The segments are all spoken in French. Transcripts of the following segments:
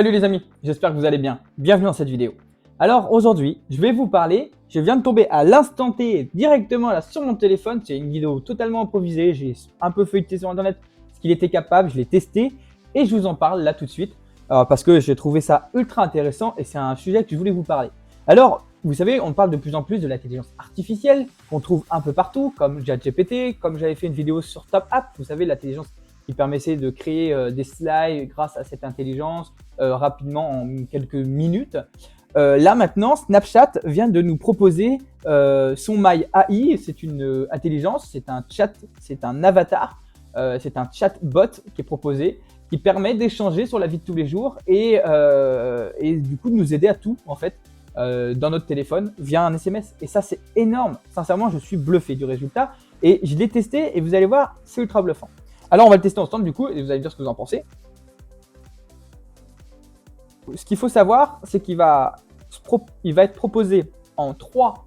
Salut les amis, j'espère que vous allez bien. Bienvenue dans cette vidéo. Alors aujourd'hui, je vais vous parler, je viens de tomber à l'instant T directement là sur mon téléphone. C'est une vidéo totalement improvisée, j'ai un peu feuilleté sur internet ce qu'il était capable, je l'ai testé et je vous en parle là tout de suite parce que j'ai trouvé ça ultra intéressant et c'est un sujet que je voulais vous parler. Alors, vous savez, on parle de plus en plus de l'intelligence artificielle qu'on trouve un peu partout comme ChatGPT, comme j'avais fait une vidéo sur TopApp, vous savez l'intelligence qui permettait de créer des slides grâce à cette intelligence rapidement en quelques minutes. Là maintenant, Snapchat vient de nous proposer son My AI. C'est une intelligence, c'est un chat, c'est un avatar, c'est un chatbot qui est proposé, qui permet d'échanger sur la vie de tous les jours et du coup de nous aider à tout en fait dans notre téléphone via un SMS. Et ça c'est énorme. Sincèrement, je suis bluffé du résultat et je l'ai testé et vous allez voir, c'est ultra bluffant. Alors on va le tester ensemble du coup et vous allez me dire ce que vous en pensez. Ce qu'il faut savoir, c'est qu'il va être proposé en 3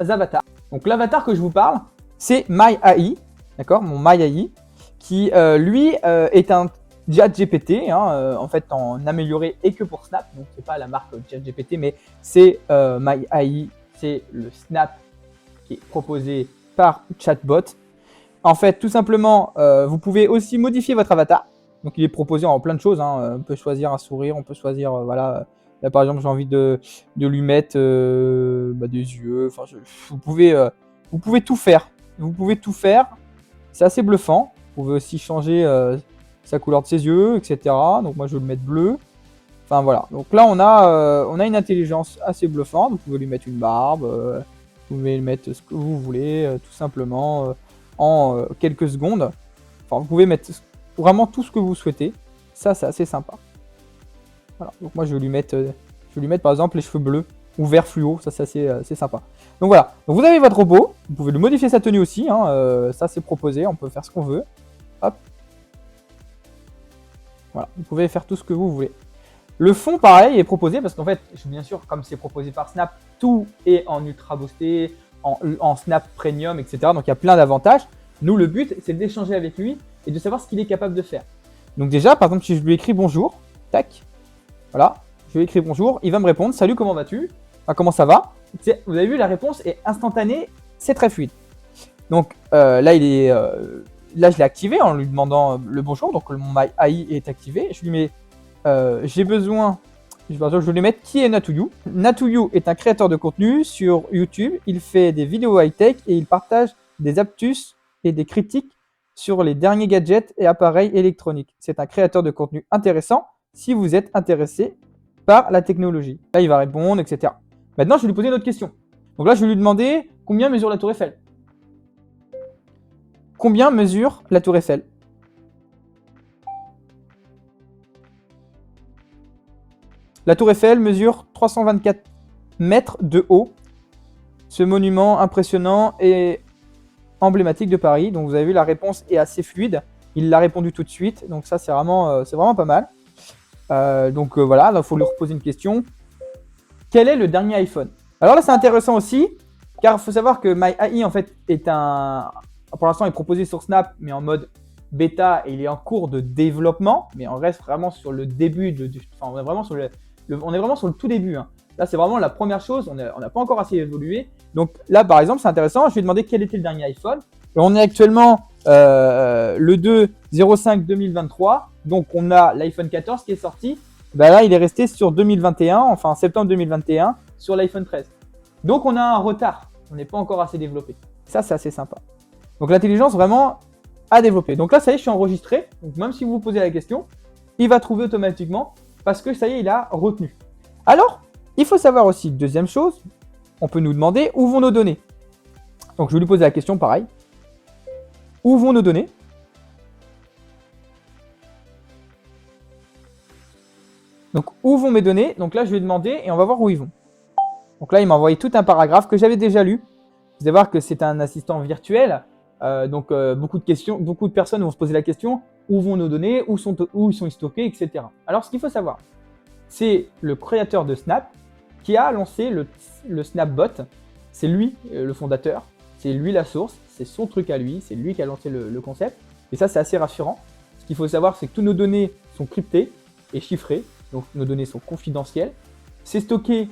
avatars. Donc l'avatar que je vous parle, c'est My AI, d'accord, mon My AI, qui lui est un ChatGPT, en fait en amélioré et que pour Snap. Donc c'est pas la marque ChatGPT, mais c'est My AI, c'est le Snap qui est proposé par Chatbot. En fait, tout simplement, vous pouvez aussi modifier votre avatar. Donc, il est proposé en plein de choses. On peut choisir un sourire, on peut choisir, voilà. Là, par exemple, j'ai envie de lui mettre des yeux. Enfin, vous pouvez tout faire. Vous pouvez tout faire. C'est assez bluffant. Vous pouvez aussi changer sa couleur de ses yeux, etc. Donc, moi, je vais le mettre bleu. Enfin, voilà. Donc là, on a une intelligence assez bluffante. Vous pouvez lui mettre une barbe. Vous pouvez lui mettre ce que vous voulez, tout simplement. En quelques secondes. Enfin, vous pouvez mettre vraiment tout ce que vous souhaitez. Ça, c'est assez sympa. Voilà. Donc moi, je vais lui mettre par exemple les cheveux bleus ou vert fluo. Ça, c'est assez sympa. Donc voilà. Donc, vous avez votre robot. Vous pouvez lui modifier sa tenue aussi. Ça, c'est proposé. On peut faire ce qu'on veut. Hop. Voilà. Vous pouvez faire tout ce que vous voulez. Le fond, pareil, est proposé parce qu'en fait, bien sûr, comme c'est proposé par Snap, tout est en ultra boosté, en Snap Premium, etc. Donc, il y a plein d'avantages. Nous, le but, c'est d'échanger avec lui et de savoir ce qu'il est capable de faire. Donc déjà, par exemple, si je lui écris bonjour, tac, voilà, je lui écris bonjour, il va me répondre, salut, comment vas-tu? Enfin, comment ça va? Vous avez vu, la réponse est instantanée, c'est très fluide. Donc là, là, je l'ai activé en lui demandant le bonjour, donc mon My AI est activé. Je lui mets, j'ai besoin... Je vais lui mettre qui est Natuyu. Natuyu est un créateur de contenu sur YouTube. Il fait des vidéos high-tech et il partage des astuces et des critiques sur les derniers gadgets et appareils électroniques. C'est un créateur de contenu intéressant si vous êtes intéressé par la technologie. Là, il va répondre, etc. Maintenant, je vais lui poser une autre question. Donc là, je vais lui demander combien mesure la Tour Eiffel. Combien mesure la Tour Eiffel? La Tour Eiffel mesure 324 mètres de haut. Ce monument impressionnant est emblématique de Paris. Donc vous avez vu, la réponse est assez fluide. Il l'a répondu tout de suite. Donc ça, c'est vraiment pas mal. Voilà, il faut lui reposer une question. Quel est le dernier iPhone? Alors là, c'est intéressant aussi, car il faut savoir que My AI, en fait, pour l'instant, est proposé sur Snap, mais en mode bêta, et il est en cours de développement. Mais on reste vraiment sur le début, on est vraiment sur le tout début. Là, c'est vraiment la première chose, on n'a pas encore assez évolué. Donc là, par exemple, c'est intéressant, je lui ai demandé quel était le dernier iPhone. Et on est actuellement le 2/05/2023, donc on a l'iPhone 14 qui est sorti. Là, il est resté sur 2021, enfin septembre 2021, sur l'iPhone 13. Donc on a un retard, on n'est pas encore assez développé. Ça, c'est assez sympa. Donc l'intelligence vraiment à développer. Donc là, ça y est, je suis enregistré. Donc même si vous vous posez la question, il va trouver automatiquement parce que ça y est, il a retenu. Alors, il faut savoir aussi, deuxième chose, on peut nous demander où vont nos données. Donc je vais lui poser la question pareil. Où vont nos données? Donc où vont mes données? Donc là je vais demander et on va voir où ils vont. Donc là il m'a envoyé tout un paragraphe que j'avais déjà lu. Vous allez voir que c'est un assistant virtuel. Beaucoup de personnes vont se poser la question, où vont nos données, où ils sont stockés, etc. Alors ce qu'il faut savoir, c'est le créateur de Snap qui a lancé le Snapbot. C'est lui le fondateur, c'est lui la source, c'est son truc à lui, c'est lui qui a lancé le concept. Et ça, c'est assez rassurant. Ce qu'il faut savoir, c'est que toutes nos données sont cryptées et chiffrées. donc nos données sont confidentielles. C'est stocké,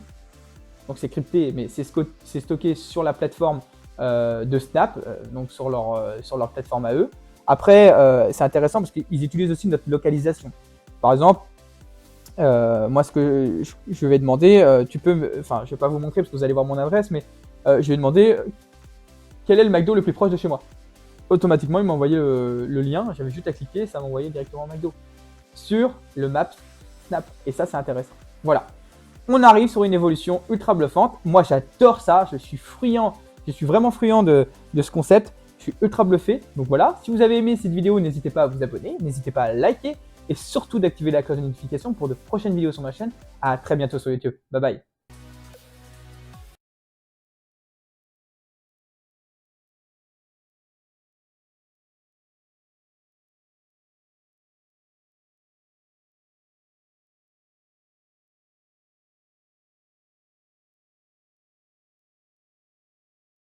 donc c'est crypté, mais c'est stocké sur la plateforme de Snap, donc sur leur plateforme à eux. Après, c'est intéressant parce qu'ils utilisent aussi notre localisation. Par exemple, moi, ce que je vais demander, je vais pas vous montrer parce que vous allez voir mon adresse, mais je vais demander quel est le McDo le plus proche de chez moi. Automatiquement, il m'a envoyé le lien, j'avais juste à cliquer, ça m'a envoyé directement au McDo sur le Maps Snap. Et ça, c'est intéressant. Voilà. On arrive sur une évolution ultra bluffante. Moi, j'adore ça. Je suis vraiment friand de ce concept. Je suis ultra bluffé. Donc voilà. Si vous avez aimé cette vidéo, n'hésitez pas à vous abonner. N'hésitez pas à liker. Et surtout d'activer la cloche de notification pour de prochaines vidéos sur ma chaîne. À très bientôt sur YouTube. Bye bye.